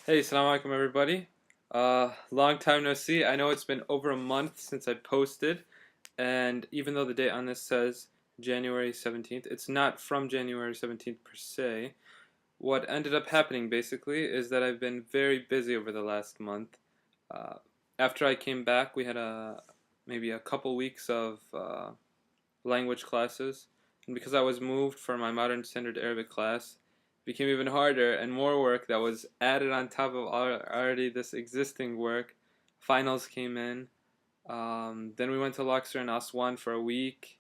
Hey, assalamu alaikum everybody. Long time no see. I know it's been over a month since I posted, and even though the date on this says January 17th, it's not from January 17th per se. What ended up happening basically is that I've been very busy over the last month. Uh, After I came back, we had maybe a couple weeks of language classes, and because I was moved for my modern standard Arabic class, it became even harder and more work that was added on top of already this existing work. Finals came in. Then we went to Luxor and Aswan for a week,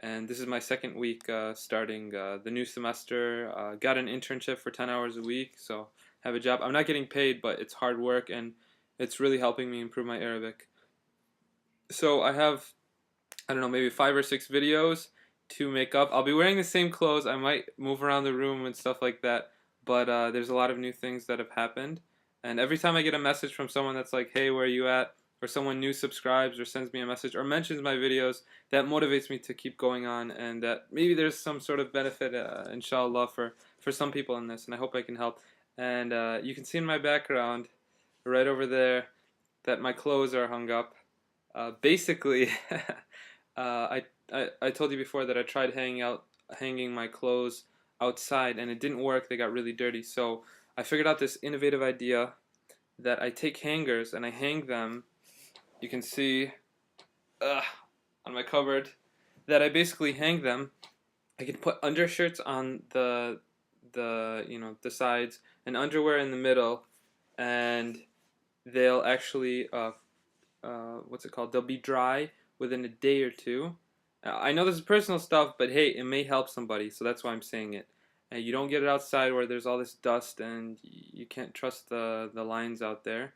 and this is my second week starting the new semester. Got an internship for 10 hours a week, so have a job. I'm not getting paid, but it's hard work and it's really helping me improve my Arabic. So I have, I don't know, maybe 5 or 6 videos to make up. I'll be wearing the same clothes. I might move around the room and stuff like that, but there's a lot of new things that have happened. And every time I get a message from someone that's like, hey, where are you at? Or someone new subscribes or sends me a message or mentions my videos, that motivates me to keep going on, and that maybe there's some sort of benefit, inshallah, for some people in this, and I hope I can help. And you can see in my background, right over there, that my clothes are hung up. Basically, I told you before that I tried hanging my clothes outside and it didn't work. They got really dirty. So I figured out this innovative idea that I take hangers and I hang them. You can see uh, on my cupboard that I basically hang them. I can put undershirts on the sides and underwear in the middle, and they'll actually what's it called? They'll be dry within a day or two. I know this is personal stuff, but hey, it may help somebody, so that's why I'm saying it. And you don't get it outside where there's all this dust and you can't trust the lines out there.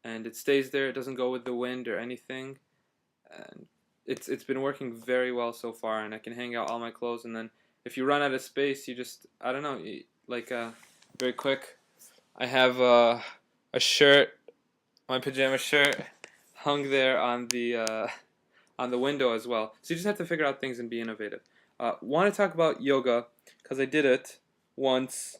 And it stays there. It doesn't go with the wind or anything. And it's been working very well so far. And I can hang out all my clothes. And then if you run out of space, you just, I don't know, like very quick. I have a shirt, my pajama shirt, hung there on the window as well. So you just have to figure out things and be innovative. Want to talk about yoga because I did it once,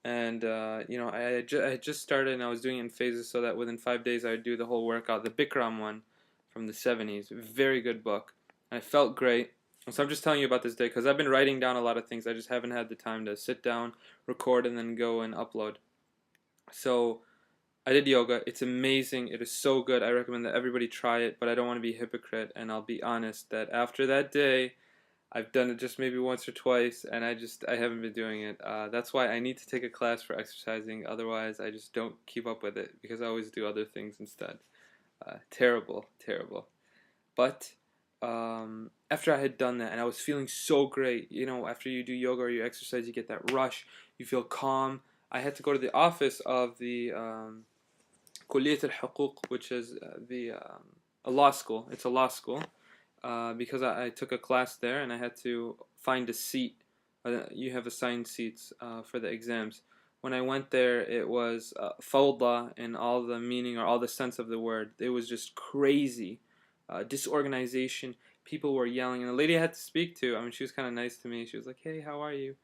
and I had just started and I was doing it in phases so that within 5 days I would do the whole workout. The Bikram one from the 70s, very good book. And I felt great. So I'm just telling you about this day because I've been writing down a lot of things. I just haven't had the time to sit down, record, and then go and upload. So I did yoga. It's amazing. It is so good. I recommend that everybody try it, but I don't want to be a hypocrite, and I'll be honest that after that day, I've done it just maybe once or twice, and I haven't been doing it. That's why I need to take a class for exercising. Otherwise, I just don't keep up with it because I always do other things instead. Terrible, terrible. But after I had done that, and I was feeling so great, after you do yoga or you exercise, you get that rush. You feel calm. I had to go to the office of the Kulliyat al-Huquq, which is a law school. It's a law school because I took a class there and I had to find a seat. You have assigned seats for the exams. When I went there, it was fawda in all the meaning or all the sense of the word. It was just crazy. Disorganization. People were yelling. And the lady I had to speak to, I mean, she was kind of nice to me. She was like, hey, how are you?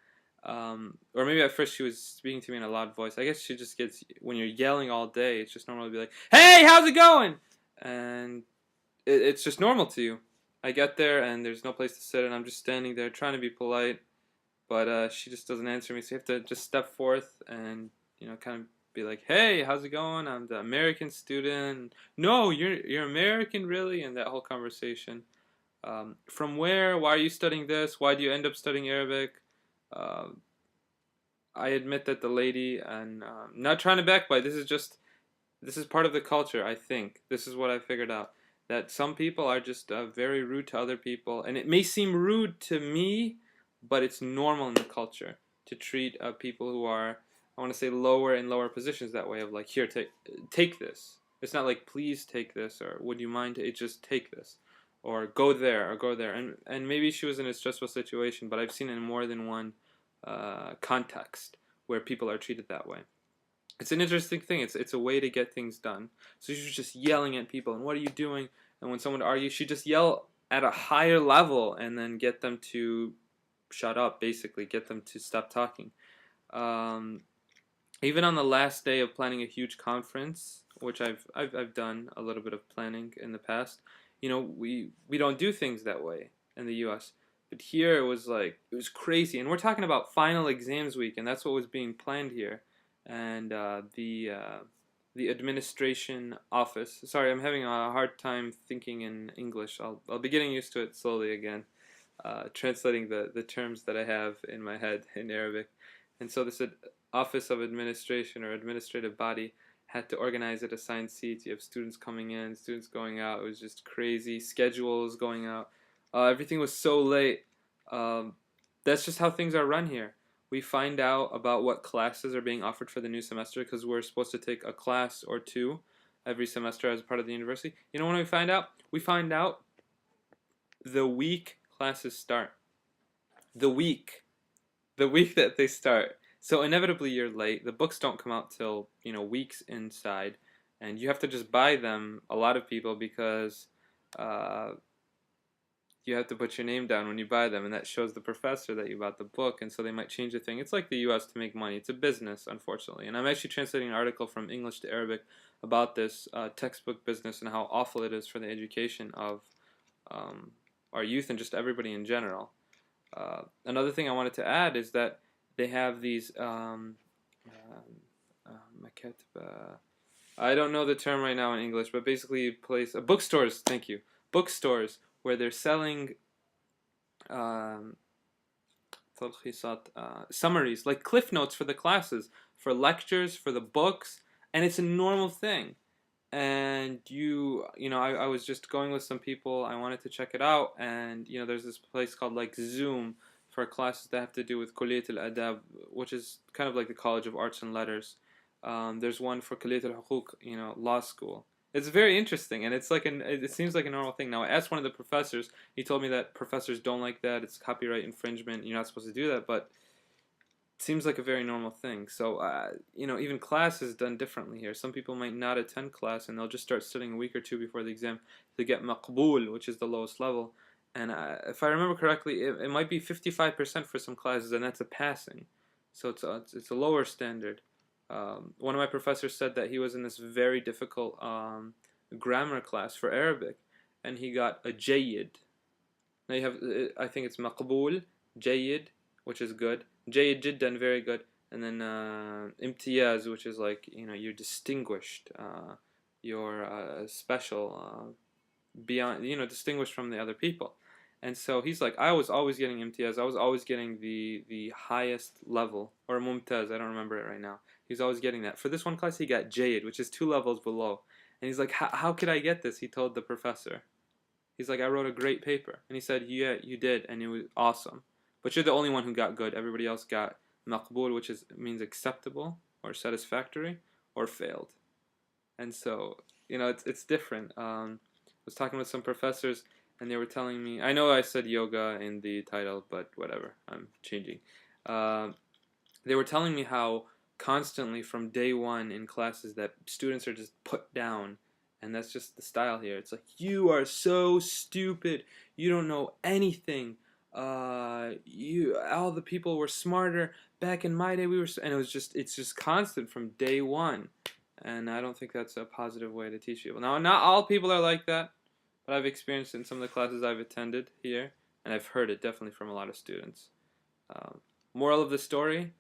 Or maybe at first she was speaking to me in a loud voice. I guess she just gets, when you're yelling all day, it's just normal to be like, hey, how's it going? And it's just normal to you. I get there and there's no place to sit and I'm just standing there trying to be polite, but she just doesn't answer me. So you have to just step forth and, kind of be like, hey, how's it going? I'm the American student. No, you're American, really? And that whole conversation. From where? Why are you studying this? Why do you end up studying Arabic? Uh, I admit that the lady, and not trying to backbite, this is part of the culture, I think. This is what I figured out. That some people are just very rude to other people, and it may seem rude to me, but it's normal in the culture to treat people who are, I want to say, lower in lower positions that way, of like, here, take this. It's not like, please take this, or would you mind? It's just take this, or go there, or go there. And maybe she was in a stressful situation, but I've seen it in more than one context where people are treated that way. It's an interesting thing. It's a way to get things done. So she's just yelling at people, and what are you doing? And when someone argues, she just yell at a higher level and then get them to shut up. Basically, get them to stop talking. Um, even on the last day of planning a huge conference, which I've done a little bit of planning in the past, we don't do things that way in the U.S. But here it was crazy, and we're talking about final exams week, and that's what was being planned here, and the administration office. Sorry, I'm having a hard time thinking in English. I'll be getting used to it slowly again, translating the terms that I have in my head in Arabic, and so this office of administration or administrative body had to organize it, assign seats. You have students coming in, students going out. It was just crazy. Schedules going out. Everything was so late. Um, that's just how things are run here. We find out about what classes are being offered for the new semester because we're supposed to take a class or two every semester as part of the university. You know when we find out? We find out the week classes start. The week. The week that they start. So inevitably you're late. The books don't come out till, weeks inside. And you have to just buy them, a lot of people, because uh, you have to put your name down when you buy them, and that shows the professor that you bought the book, and so they might change the thing. It's like the US to make money. It's a business, unfortunately. And I'm actually translating an article from English to Arabic about this textbook business and how awful it is for the education of um, our youth and just everybody in general. Another thing I wanted to add is that they have these I don't know the term right now in English, but basically bookstores. Thank you, bookstores where they're selling um, summaries, like cliff notes for the classes, for lectures, for the books, and it's a normal thing. And I was just going with some people. I wanted to check it out, and there's this place called like Zoom for classes that have to do with Kulliyat al-Adab, which is kind of like the College of Arts and Letters. There's one for Kulliyat al-Huquq, law school. It's very interesting, and it seems like a normal thing. Now, I asked one of the professors. He told me that professors don't like that. It's copyright infringement. You're not supposed to do that, but it seems like a very normal thing. So, even class is done differently here. Some people might not attend class, and they'll just start studying a week or two before the exam to get maqbool, which is the lowest level. And if I remember correctly, it might be 55% for some classes, and that's a passing. So it's a lower standard. One of my professors said that he was in this very difficult grammar class for Arabic, and he got a jayyid. Now you have, I think it's maqbool, jayyid, which is good, jayyid jiddan, very good, and then imtiyaz, which is like, you're distinguished, you're special, beyond, distinguished from the other people. And so he's like, I was always getting imtiyaz. I was always getting the highest level, or mumtaz. I don't remember it right now. He's always getting that. For this one class, he got jayyid, which is 2 levels below. And he's like, how could I get this? He told the professor. He's like, I wrote a great paper. And he said, yeah, you did, and it was awesome. But you're the only one who got good. Everybody else got maqbool, which means acceptable, or satisfactory, or failed. And so, it's different. I was talking with some professors, and they were telling me, I know I said yoga in the title, but whatever, I'm changing. They were telling me how constantly from day one in classes that students are just put down, and that's just the style here. It's like, you are so stupid, you don't know anything, all the people were smarter back in my day, and it's just constant from day one. And I don't think that's a positive way to teach people. Now, not all people are like that, but I've experienced it in some of the classes I've attended here, and I've heard it definitely from a lot of students. Moral of the story,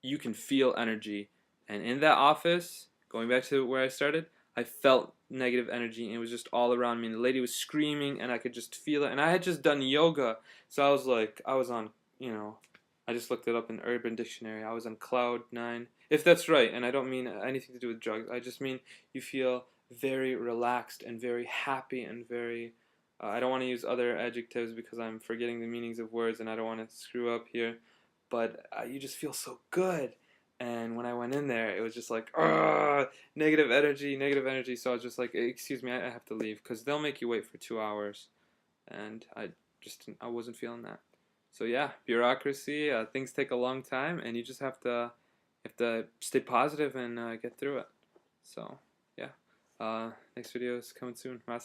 you can feel energy. And in that office, going back to where I started, I felt negative energy, and it was just all around me. And the lady was screaming, and I could just feel it. And I had just done yoga, so I was on, I just looked it up in Urban Dictionary. I was on cloud 9, if that's right, and I don't mean anything to do with drugs. I just mean you feel very relaxed and very happy and very, I don't want to use other adjectives because I'm forgetting the meanings of words and I don't want to screw up here, but you just feel so good. And when I went in there, it was just like, negative energy, negative energy. So I was just like, excuse me, I have to leave, because they'll make you wait for 2 hours, and I wasn't feeling that. So yeah, bureaucracy, things take a long time, and you just have to stay positive and get through it. So yeah, next video is coming soon. Ma